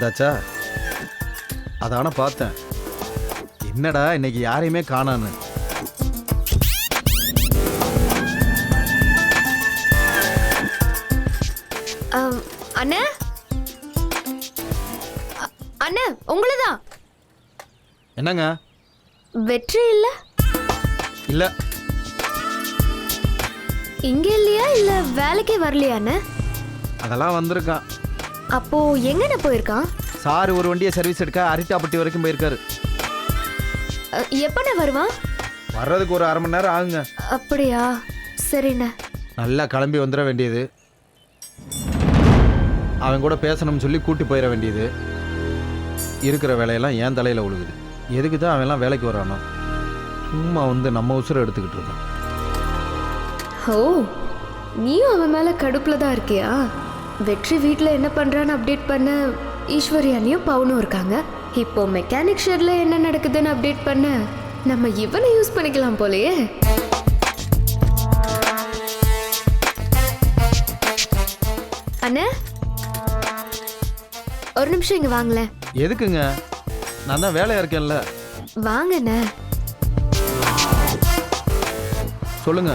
வந்தாச்சா? அதான பார்த்தேன். என்னடா இன்னைக்கு யாரையுமே காணான்னு. அண்ணா அண்ணா உங்களதான். என்னங்க? வெற்றி இல்ல இல்ல இங்க இல்லையா? இல்ல வேலைக்கே வரலையா அண்ணா? அதெல்லாம் வந்திருக்கான். அப்போ எங்கண்ணா போயிருக்கான்? சார் ஒரு வண்டியை சர்வீஸ் எடுக்க அரிட்டாப்பட்டி வரைக்கும் போயிருக்காரு. எப்பண்ணா வருவான்? வர்றதுக்கு ஒரு 1/2 மணி நேரம் ஆகுங்க. அப்படியா? சரிண்ணா. நல்லா கிளம்பி வந்துட வேண்டியது. அவன் கூட பேசணும்னு சொல்லி கூட்டி போயிட வேண்டியது. இருக்கிற வேலையெல்லாம் ஏன் தலையில் விழுகுது. எதுக்கு தான் அவன்லாம் வேலைக்கு வரானோ? சும்மா வந்து நம்ம உசுரை எடுத்துக்கிட்டு இருக்கான். ஓ, நீயும் அவன் மேல கடுப்புல தான் இருக்கியா? வெற்றி வீட்டில் என்ன பண்றான்னு அப்டேட் பண்ண ஈஸ்வரியானியும் பவுனும் இருக்காங்க. இப்போ மெக்கானிக் ஷெட்ல என்ன நடக்குதுன்னு அப்டேட் பண்ண நம்ம இவனை யூஸ் பண்ணிக்கலாம் போலயே. அண்ணா ஒரு நிமிஷம் இங்க வாங்களேன். எதுக்குங்க? நான் தான் வேலையா இருக்கேன்ல. வாங்கண்ணே. சொல்லுங்க.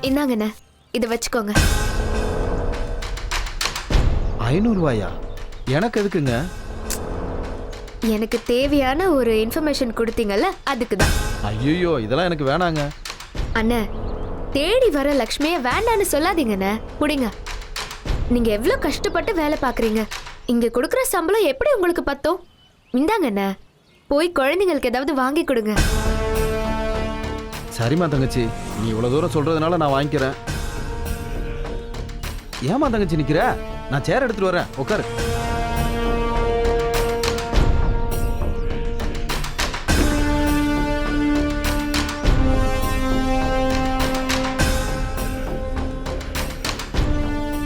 இந்தாங்கண்ணே, இதை வச்சுக்கோங்க. 500 ரூபாயா? எனக்கு எதுக்குங்க? எனக்கு தேவையான ஒரு இன்ஃபர்மேஷன் கொடுத்தீங்கல்ல, அதுக்கு தான். ஐயோ, இதெல்லாம் எனக்கு வேணாங்க. அண்ணே, தேடி வர லக்ஷ்மியை வேண்டான்னு சொல்லாதீங்கண்ணே. முடிங்க. நீங்க எவ்வளோ கஷ்டப்பட்டு வேலை பார்க்குறீங்க. இங்க கொடுக்குற சம்பளம் எப்படி உங்களுக்கு பத்தும்? இந்தாங்கண்ணே, போய் குழந்தைங்களுக்கு ஏதாவது வாங்கி கொடுங்க. சரிம்மா தங்கச்சி, நீ இவ்வளோ தூரம் சொல்றதுனால நான் வாங்கிக்கிறேன். ஏமா தங்கச்சி நிக்கிற? நான் சேர் எடுத்துட்டு வரேன், உட்காரு.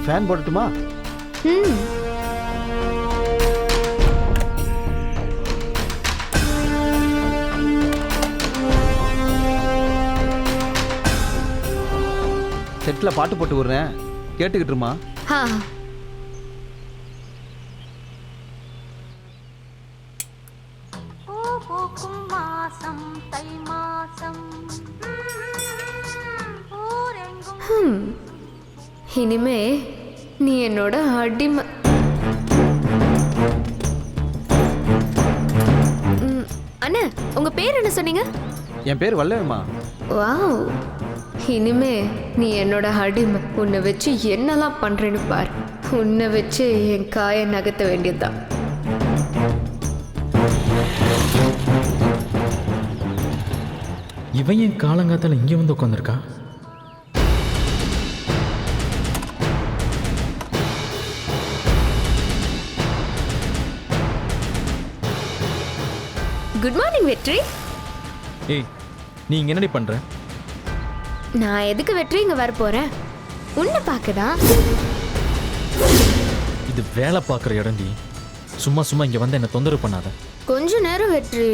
ஃபேன் போடட்டுமா? செட்டில் பாட்டு போட்டு விடுறேன், கேட்டுக்கிட்டுருமா? இனிமே நீ என்னோட அடிமை. அண்ணா, உங்க பேர் என்ன சொன்னீங்க? என் பேர் வல்லவம்மா. வாவ், இனிமே நீ என்னோட அடிமை. உன்னை வச்சு என்னெல்லாம் பண்றேன்னு பாரு. உன்னை வச்சு என் காயை நகர்த்த வேண்டியதுதான். இவன் என் காலங்காத்தால இங்கே வந்து உட்காந்துருக்கா. குட் மார்னிங் வெற்றி. ஏய், நீ இங்க என்னடி பண்ற? நான் எதுக்கு வெற்றி இங்க வர போறேன்? உன்னை பார்க்கதான். இது வேலை பார்க்குற இடம்டி. சும்மா சும்மா இங்க வந்து என்ன தொந்தரவு பண்ணாத. கொஞ்ச நேரம் வெற்றி.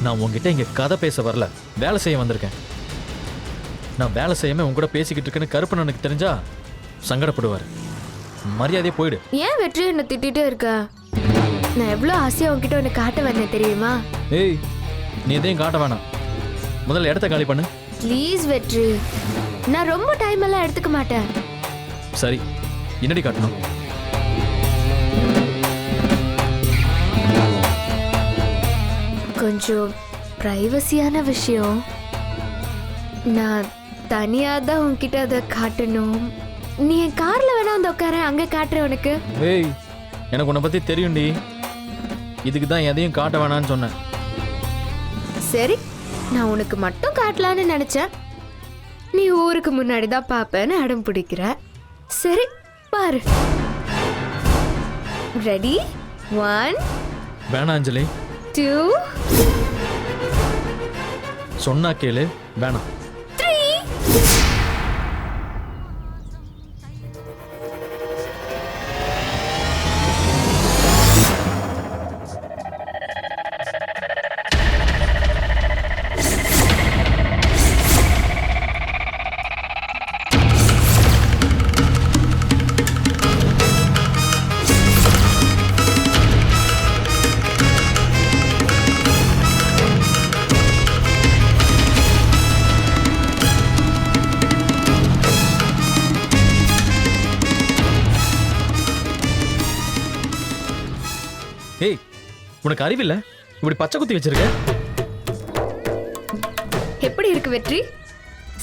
நான் உங்ககிட்ட இங்க கதை பேச வரல, வேலை செய்ய வந்திருக்கேன். நான் வேலை செய்யாம உங்க கூட பேசிக்கிட்டு இருக்கேன்னு கருப்பண்ணனுக்கு தெரிஞ்சா சங்கடப்படுவார். மரியாதையே போயிடு. ஏன் வெற்றி என்ன திட்டிகிட்டே இருக்க? நான் எவ்வளோ ஆசையாக உங்ககிட்ட ஒன்று காட்ட வந்தேன் தெரியுமா? ஏய், நீ எதையும் காட்ட வேணாம். முதல்ல இடத்த காலி பண்ணு. ப்ளீஸ் வெற்றி, நான் ரொம்ப டைம் எல்லாம் எடுத்துக்க மாட்டேன். சரி, என்னடி காட்டணும்? கொஞ்சம் பிரைவசியான விஷயம். நான் தனியாக தான் உன்கிட்ட அதை காட்டணும். நீ என் காரில் வேணா வந்து உட்கார, அங்கே காட்டுறேன் உனக்கு. ஏய், எனக்கு உன்னை பற்றி தெரியும்டி. இதுக்கு தான் எதையும் காட்ட வேணான்னு சொன்னேன். சரி, நான் உனக்கு மட்டும் காட்டலான்னு நினைச்சேன். நீ ஊருக்கு முன்னாடி தான் பாப்பேன்னு அடம் பிடிக்கிற. சரி, பாரு. ரெடி? 1 வேணாம் அஞ்சலி. 2 சொன்னா கேளு. வேணாம். 3. உனக்கு அறிவில்ல? இப்படி பச்சை குத்தி வச்சிருக்க. எப்படி இருக்கு வெற்றி?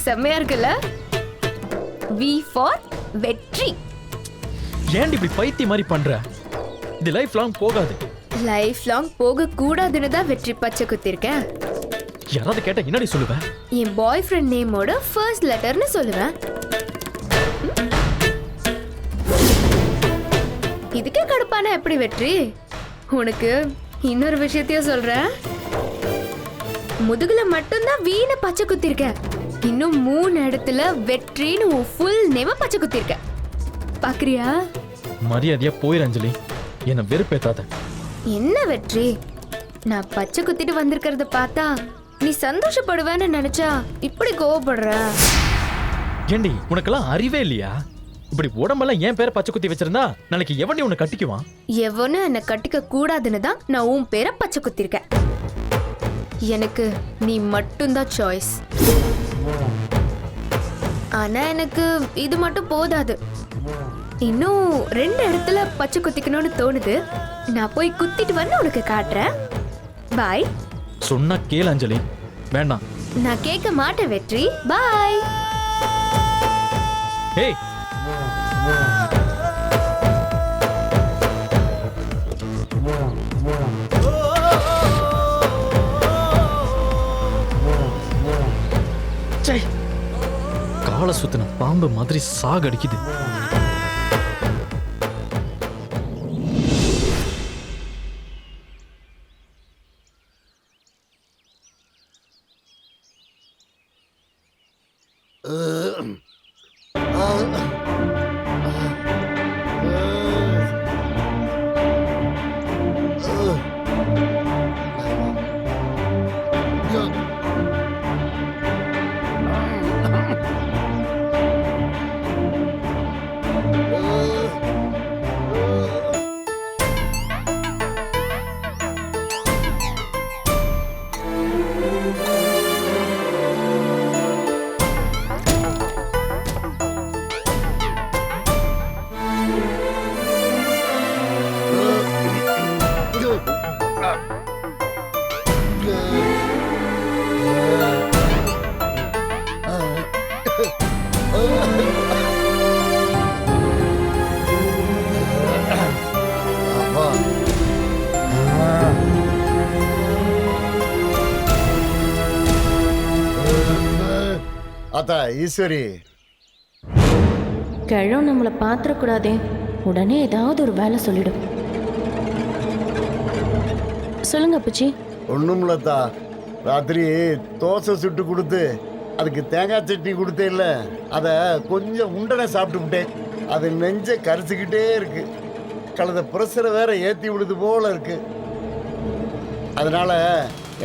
செம்மையா இருக்குல்ல? வி ஃபார் வெற்றி. ஏன் இப்படி பைத்தி மாதிரி பண்ற? இது லைஃப் லாங் போகாது. லைஃப் லாங் போக கூடாதுன்னு தான் வெற்றி பச்சை குத்திருக்கேன். யாராவது கேட்டா என்னடி சொல்லுவேன்? என் பாய் ஃப்ரெண்ட் நேமோட ஃபர்ஸ்ட் லெட்டர்னு சொல்லுவேன். இதுக்கே கடுப்பான எப்படி வெற்றி? உனக்கு இன்னொரு விஷயத்தையும் சொல்றேன். முதுகுல மட்டும்தான் வீண பச்சை குத்திருக்கேன். இன்னும் 3 இடத்துல வெற்றின்னு உன் ஃபுல் நேம பச்சை குத்திருக்க. பாக்குறியா? மரியாதையா போயிரு அஞ்சலி. என்ன வெறுப்பேத்தாத. என்ன வெற்றி, நான் பச்சை குத்திட்டு வந்திருக்கிறத பார்த்தா நீ சந்தோஷப்படுவேன்னு நினைச்சா இப்படி கோவப்படுற? ஏண்டி உனக்கெல்லாம் அறிவே இல்லையா? இப்படி உடம்பெல்லாம் என் பேரை பச்சை குத்தி வச்சிருந்தா நாளைக்கு எவனி உன்னை கட்டிக்குவான்? எவனும் என்னை கட்டிக்க கூடாதுன்னு தான் நான் உன் பேரை பச்சை குத்திருக்கேன். எனக்கு நீ மட்டும்தான் சாய்ஸ். ஆனா எனக்கு இது மட்டும் போதாது. இன்னும் 2 இடத்துல பச்சை குத்திக்கணும்னு தோணுது. நான் போய் குத்திட்டு வந்து உனக்கு காட்டுறேன். பாய். சொன்னா கேளு அஞ்சலி. வேண்டாம். நான் கேட்க மாட்டேன் வெற்றி. பாய். ஏய், காலை சுத்தின பாம்பு மாதிரி சாகடிக்குது. அத்தா ஈஸ்வரி, கிழம் நம்மளை பாத்திரக்கூடாதே. உடனே ஏதாவது ஒரு வேலை சொல்லிடும். சொல்லுங்க அப்பச்சி. ஒண்ணுமில்லத்தா, ராத்திரி தோசை சுட்டு கொடுத்து அதுக்கு தேங்காய் சட்னி கொடுத்தே இல்லை, அதை கொஞ்சம் உண்டனை சாப்பிட்டுக்கிட்டேன். அது நெஞ்ச கரிச்சுக்கிட்டே இருக்கு. கலந்த ப்ரெஷரை வேற ஏற்றி விடுது போல இருக்கு. அதனால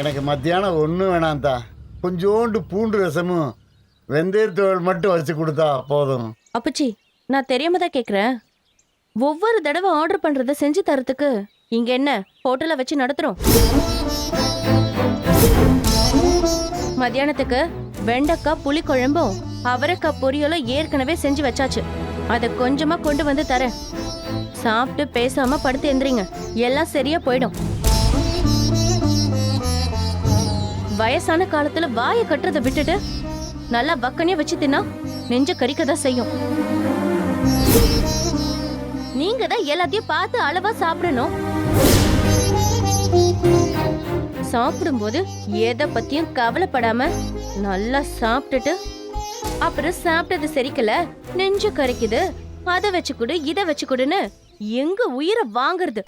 எனக்கு மத்தியானம் ஒன்றும் வேணாம்தா. கொஞ்சோண்டு பூண்டு ரசமும் வெந்தயத்தோல் மட்டும் வச்சு கொடுத்தா போதும். அப்பச்சி, நான் தெரியாம தான் கேட்குறேன். ஒவ்வொரு தடவை ஆர்டர் பண்றதை செஞ்சு தரத்துக்கு இங்க என்ன ஹோட்டலை வச்சு நடத்துறோம்? மத்தியானத்துக்கு வெண்டைக்காய் புளி குழம்பும் அவரைக்காய் பொரியலும் ஏற்கனவே செஞ்சு வச்சாச்சு. அதை கொஞ்சமா கொண்டு வந்து தரேன். சாப்பிட்டு பேசாம படுத்து எந்திரிங்க, எல்லாம் சரியா போயிடும். வயசான காலத்துல வாயை கட்டுறதை விட்டுட்டு நல்லா வக்கனையா வச்சு தின்னா நெஞ்ச கறிக்கதான் செய்யும். நீங்க தான் எல்லாத்தையும் பார்த்து அளவா சாப்பிடணும். சாப்பிடும்போது எதை பத்தியும் கவலைப்படாம நல்லா சாப்பிட்டுட்டு அப்புறம் சாப்பிட்டது செரிக்கல, நெஞ்சு கறிக்குது, அதை வச்சு கொடு இதை வச்சு கொடுன்னு எங்க உயிரை வாங்குறது?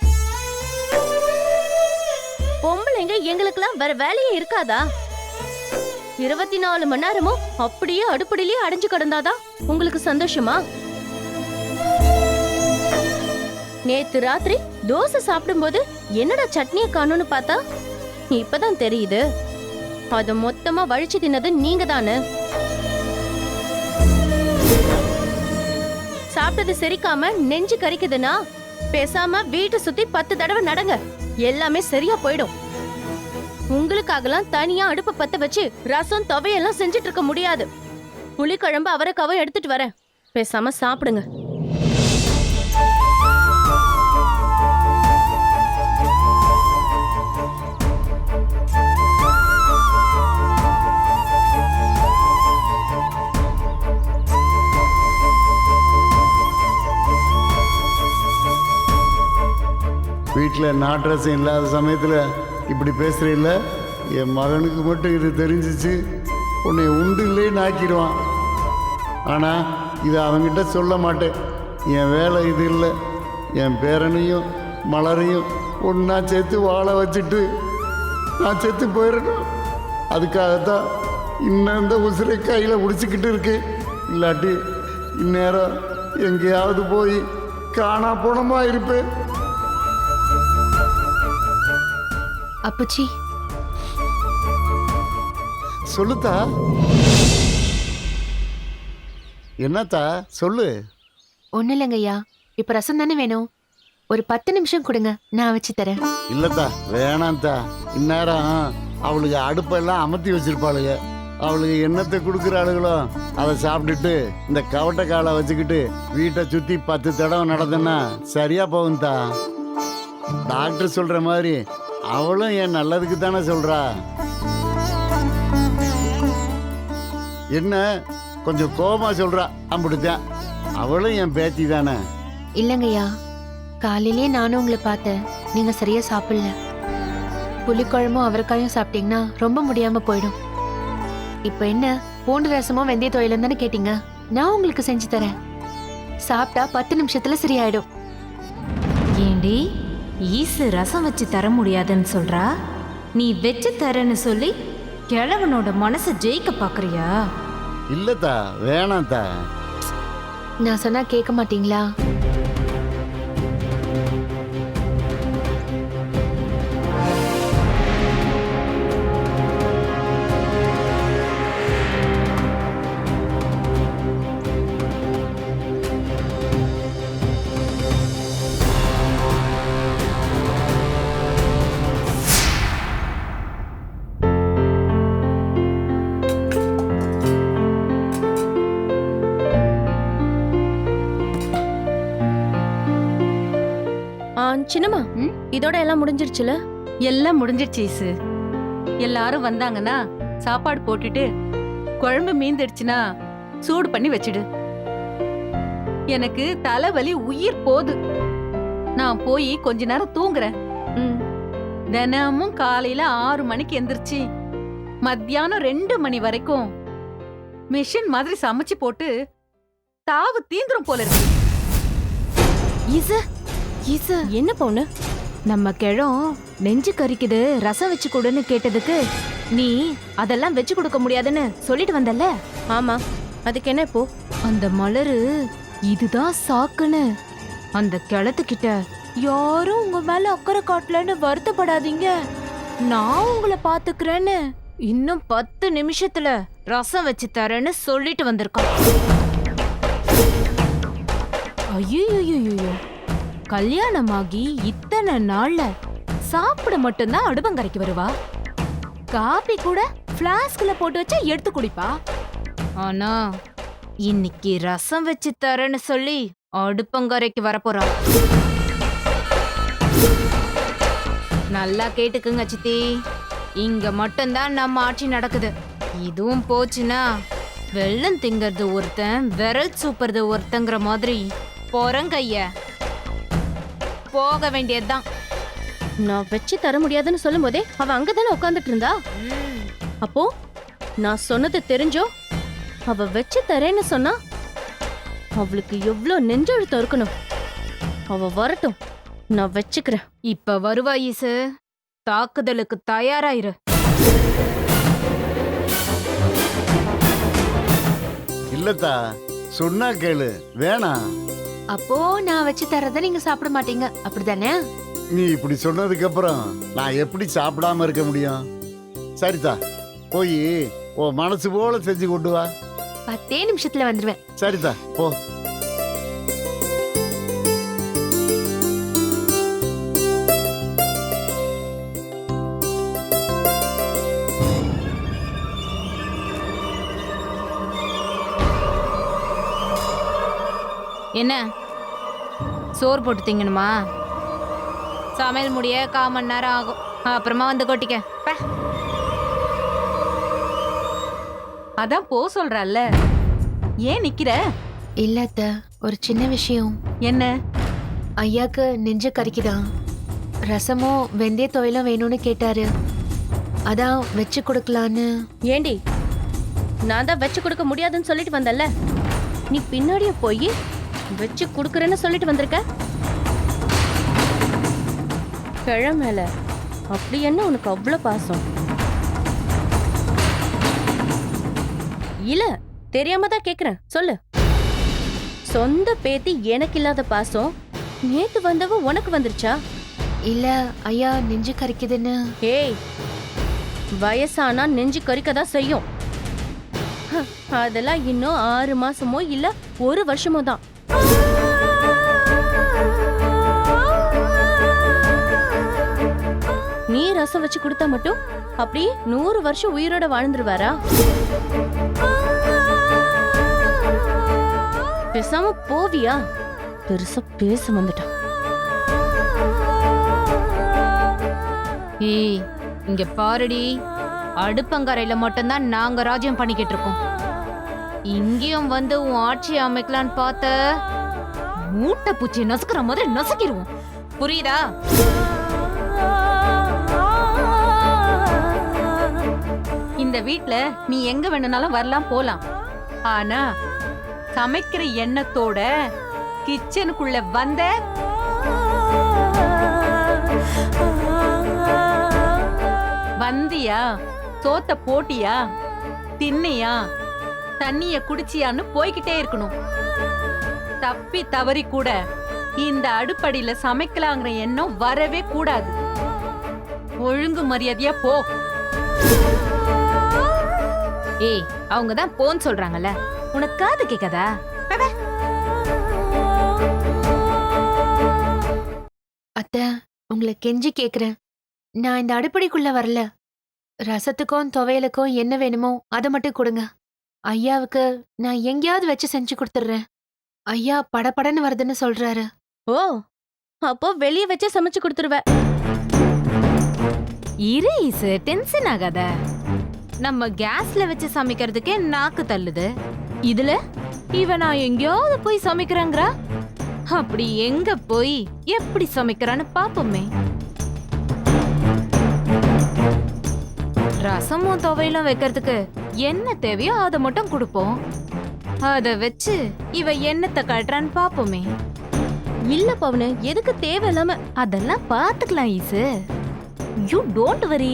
பொம்பளைங்க எங்களுக்கெல்லாம் வேற வேலையே இருக்காதா? 24 மணி நேரமும் அப்படியே அடுப்படியிலே அடைஞ்சு கிடந்தாதான் உங்களுக்கு சந்தோஷமா? நேத்து ராத்திரி தோசை சாப்பிடும்போது என்னடா சட்னியை காணும்னு பார்த்தா இப்பதான் தெரியுது, அத மொத்தமா வழிச்சு தின்னது நீங்க தானே. சாப்பிட்டது செரிக்காம நெஞ்சு கறிக்குதுன்னா பேசாம வீட்டை சுத்தி 10 தடவை நடங்க, எல்லாமே சரியா போயிடும். உங்களுக்காகலாம் தனியா அடுப்பை பத்த வச்சு ரசம் துவையெல்லாம் செஞ்சுட்டு இருக்க முடியாது. புளிக்குழம்பு அவரைக்காவும் எடுத்துட்டு வரேன், பேசாம சாப்பிடுங்க. வீட்டில் நாட்ரசம் இல்லாத சமயத்தில் இப்படி பேசுகிறீல்ல, என் மகனுக்கு மட்டும் இது தெரிஞ்சிச்சு உன்னை உண்டுலே நாக்கிடுவான். ஆனால் இதை அவங்கிட்ட சொல்ல மாட்டேன். என் வேலை இது இல்லை. என் பேரனையும் மலரையும் ஒன்றா சேர்த்து வாழ வச்சுட்டு நான் செத்து போயிடணும். அதுக்காகத்தான் இன்னும் இந்த உசுரை கையில் பிடிச்சிக்கிட்டு இருக்கு. இல்லாட்டி இந்நேரம் எங்கேயாவது போய் காணா போனமா இருப்பேன். அப்புச்சி, சொல்லுத்தா. என்னத்தா சொல்லு. ஒன்றும் இல்லைங்கய்யா. இப்போ ரசம் தானே வேணும், ஒரு 10 நிமிஷம் கொடுங்க, நான் வச்சு தரேன். இல்லத்தா வேணாம்த்தா. இந்நேரம் அவளுக்கு அடுப்பெல்லாம் அமர்த்தி வச்சிருப்பாளுங்க. அவளுக்கு என்னத்தை கொடுக்குறாளுகளோ அதை சாப்பிட்டுட்டு இந்த கவட்டை காலை வச்சுக்கிட்டு வீட்டை சுற்றி 10 தடவை நடந்தேன்னா சரியா போகும்தா. டாக்டர் சொல்ற மாதிரி அவளும் என் நல்லதுக்கு தானே சொல்றா. என்ன கொஞ்சம் கோபமா சொல்றா, அம்பிடுத்தேன். அவளும் என் பேத்தி தானே. இல்லைங்கய்யா, காலையிலே நானும் உங்களை பார்த்தேன், நீங்க சரியா சாப்பிடல. புளிக்குழம்பும் அவரைக்காயும் சாப்பிட்டீங்கன்னா ரொம்ப முடியாம போயிடும். இப்போ என்ன, பூண்டு ரசமும் வெந்தய தொழிலும் தானே கேட்டீங்க, நான் உங்களுக்கு செஞ்சு தரேன். சாப்பிட்டா 10 நிமிஷத்துல சரியாயிடும். ஏண்டி ஈசு ரசம் வச்சு தர முடியாதுன்னு சொல்றா? நீ வச்சு தரேன்னு சொல்லி கிழவனோட மனசை ஜெயிக்க பாக்குறியா? இல்லத்தா வேணாம்த்தா. நான் சொன்னா கேட்க மாட்டீங்களா? சின்னம்மா, இதோட எல்லாம் முடிஞ்சிருச்சுல? எல்லாம் முடிஞ்சிருச்சு ஈசு. எல்லாரும் வந்தாங்கன்னா சாப்பாடு போட்டுட்டு குழம்பு மீந்துடுச்சுன்னா சூடு பண்ணி வச்சிடு. எனக்கு தலைவலி உயிர் போகுது. நான் போய் கொஞ்ச நேரம் தூங்குறேன். தினமும் காலையில 6 மணிக்கு எந்திரிச்சு மத்தியானம் 2 மணி வரைக்கும் மிஷின் மாதிரி சமைச்சு போட்டு தாவு தீந்துரும் போல இருக்கு. ஈசு ஈசு, என்ன பொண்ணு? நம்ம கிழம் நெஞ்சு கறிக்குது ரசம் வச்சு கொடுன்னு கேட்டதுக்கு நீ அதெல்லாம் வச்சு கொடுக்க முடியாதுன்னு சொல்லிட்டு வந்தல்ல? ஆமா, அதுக்கு என்ன இப்போ? அந்த மலரு இதுதான் சாக்குன்னு அந்த கிழத்துக்கிட்ட யாரும் உங்க மேல அக்கறை காட்டலன்னு வருத்தப்படாதீங்க, நான் உங்களை பாத்துக்கிறேன்னு இன்னும் 10 நிமிஷத்துல ரசம் வச்சு தரேன்னு சொல்லிட்டு வந்திருக்கான். ஐயோ, கல்யாணமாகி இத்தனை நாள்ல சாப்பிட மட்டும்தான் அடுப்பங்கரைக்கு வருவா. காபி கூட பிளாஸ்க்ல போட்டு வச்சா எடுத்து குடிப்பா. ஆனா இன்னைக்கு ரசம் வச்சு தரேன்னு சொல்லி அடுப்பங்கரைக்கு வரப்போறா. நல்லா கேட்டுக்குங்க சித்தி, இங்க மட்டும்தான் நம்ம ஆட்சி நடக்குது. இதுவும் போச்சுன்னா வெள்ளம் திங்கிறது ஒருத்தன், விரல் சூப்பறது ஒருத்தங்கிற மாதிரி போறங்கைய போக வேண்டியதுதான். நான் வச்சு தர முடியாதுன்னு சொல்லும் போதே அவ அங்கதானே உட்காந்துட்டு இருந்தா. அப்போ நான் சொன்னது தெரிஞ்சோ அவ வச்சு தரேன்னு சொன்னா அவளுக்கு எவ்வளவு நெஞ்செழுத்தம் இருக்கணும். அவ வரட்டும், நான் வச்சுக்கிறேன். இப்ப வருவா ஈசு, தாக்குதலுக்கு தயாராயிரு. இல்லத்தா சொன்னா கேளு, வேணாம். அப்போ நான் வச்சு தரத நீங்க சாப்பிட மாட்டீங்க, அப்படிதானே? நீ இப்படி சொன்னதுக்கு அப்புறம் நான் எப்படி சாப்பிடாம இருக்க முடியும்? சரிதா, போய் உன் மனசு போல செஞ்சு கொண்டு வா. 10 நிமிஷத்துல வந்துருவேன். சரிதா, போ. என்ன சோறு போட்டு திங்கணுமா? சமையல் முடிய 1/4 மணி நேரம் ஆகும், அப்புறமா வந்து கொட்டிக்க. அதான் போ சொல்றல்ல, ஏன் நிக்கிற? இல்ல அத்தை, ஒரு சின்ன விஷயம். என்ன? ஐயாக்கு நெஞ்ச கறிக்குதான். ரசமும் வெந்தய துவையலும் வேணும்னு கேட்டாரு. அதான் வச்சு கொடுக்கலான்னு. ஏண்டி நான் தான் வச்சு கொடுக்க முடியாதுன்னு சொல்லிட்டு வந்தல்ல, நீ பின்னாடியே போய் வச்சு கொடுக்குறேன்னு சொல்லிட்டு வந்திருக்க. கிழமேல அப்படி என்ன உனக்கு அவ்வளோ பாசம்? இல்ல தெரியாம தான் கேக்குறேன், சொல்லு. சொந்த பேத்தி எனக்கு இல்லாத பாசம் நேத்து வந்தவ உனக்கு வந்துருச்சா? இல்ல ஐயா, நெஞ்சு கறிக்குதுன்னு. ஏய், வயசானா நெஞ்சு கறிக்கதான் செய்யும். அதெல்லாம் இன்னும் 6 மாசமோ இல்ல 1 வருஷமோ தான். நீ ரசம் வச்சு கொடுத்தா மட்டும் அப்படி 100 வருஷம் உயிரோட வாழ்ந்துருவாரா? பேசாம போவியா? பெருசா பேச வந்துட்டான். ஏய், இங்க பாருடி, அடுப்பங்கரையில மட்டும்தான் நாங்க ராஜ்யம் பண்ணிக்கிட்டு இருக்கோம். இங்கேயும் வந்து உன் ஆட்சி அமைக்கலான்னு பார்த்த மூட்டை பூச்சி நசுக்கிற மாதிரி நசுக்கிடுவோம். புரியுதா? இந்த வீட்ல நீ எங்க வேணும்னாலும் வரலாம் போலாம். ஆனா சமைக்கிற எண்ணத்தோட கிச்சனுக்குள்ள வந்த வந்தியா, சோத்த போட்டியா, தின்னியா, தண்ணிய குடிச்சியான்னு போய்கிட்டே இருக்கணும். தப்பி தவறி கூட இந்த அடுப்படியில சமைக்கலாங்கிற எண்ணம் வரவே கூடாது. ஒழுங்கு மரியாதையா போ. ஏய், அவங்க தான் போன்னு சொல்றாங்கல்ல, உனக்கு காது கேட்காதா? அத்தை, உங்களை கெஞ்சி கேக்குறேன். நான் இந்த அடுப்படிக்குள்ள வரல. ரசத்துக்கும் துவையலுக்கும் என்ன வேணுமோ அதை மட்டும் கொடுங்க. ஐயாவுக்கு நான் எங்கேயாவது வச்சு செஞ்சு கொடுத்துட்றேன். ஐயா படபடன்னு வருதுன்னு சொல்றாரு. ஓ, அப்போ வெளியே வச்சு சமைச்சு கொடுத்துருவ. இரு ஈசு, டென்ஷன் ஆகாத. நம்ம கேஸ்ல வச்சு சமைக்கிறதுக்கே நாக்கு தள்ளுது. இதுல இவ நான் எங்கேயாவது போய் சமைக்கிறேங்கிறா. அப்படி எங்க போய் எப்படி சமைக்கிறான்னு பாப்போமே. ரசமும் துவையலும் வைக்கிறதுக்கு என்ன தேவையோ அதை மட்டும் கொடுப்போம். அத வச்சு இவ என்னத்தை கட்டுறான்னு பாப்போமே. இல்ல பவனு, எதுக்கு தேவையில்லாம? அதெல்லாம் பாத்துக்கலாம் ஈசு, யூ டோன்ட் வரி.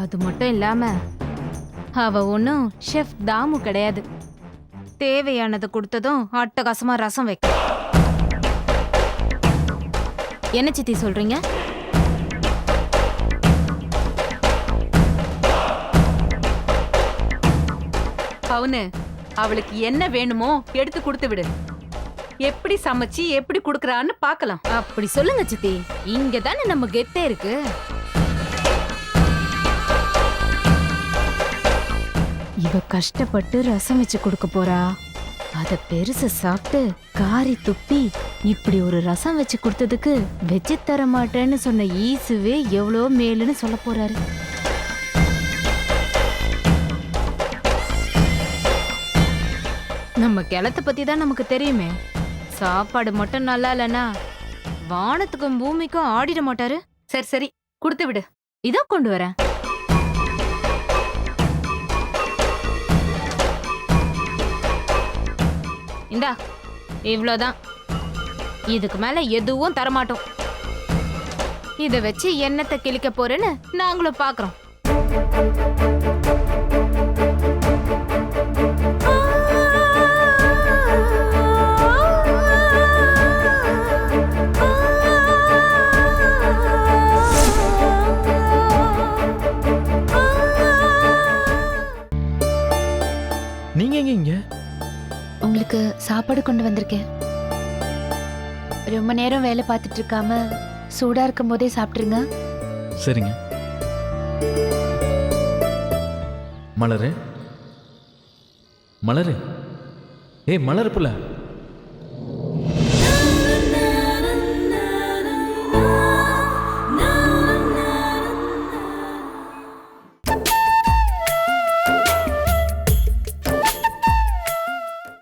அது மட்டும் இல்லாம அவ ஒன்னும் ஷெஃப் தாமு கிடையாது. தேவையானதை கொடுத்ததும் அட்டகாசமா ரசம் வைக்க. என்ன சித்தி சொல்றீங்க? பவுனு, அவளுக்கு என்ன வேணுமோ எடுத்து கொடுத்து விடு. எப்படி சமைச்சு எப்படி குடுக்கறான்னு பார்க்கலாம். அப்படி சொல்லுங்க சித்தி, இங்க தானே நம்ம கெத்தே இருக்கு. இவ கஷ்டப்பட்டு ரசம் வச்சு கொடுக்க போறா. அத பெருசு சாப்பிட்டு காரி துப்பி இப்படி ஒரு ரசம் வச்சு கொடுத்ததுக்கு வெச்சு தர மாட்டேன்னு சொன்ன ஈசுவே எவ்வளோ மேலுன்னு சொல்ல போறாரு. நம்ம கிளத்த பத்தி தான் நமக்கு தெரியுமே. சாப்பாடு மட்டும் நல்லா இல்லைன்னா வானத்துக்கும் பூமிக்கும் ஆடிட மாட்டாரு. சரி சரி, கொடுத்து விடு. இதோ கொண்டு வரேன். இந்தா, இவ்வளோதான். இதுக்கு மேல எதுவும் தரமாட்டோம். இத வச்சு என்னத்தை கிழிக்க போறேன்னு நாங்களும் பாக்குறோம். நீங்க எங்க இங்க? உங்களுக்கு சாப்பாடு கொண்டு வந்திருக்கேன். ரொம்ப நேரம் வேலை பார்த்துட்டு இருக்காம சூடா இருக்கும் போதே சாப்பிட்டுருங்க. சரிங்க. மலரு, மலரு, ஏய் மலரு புள்ள,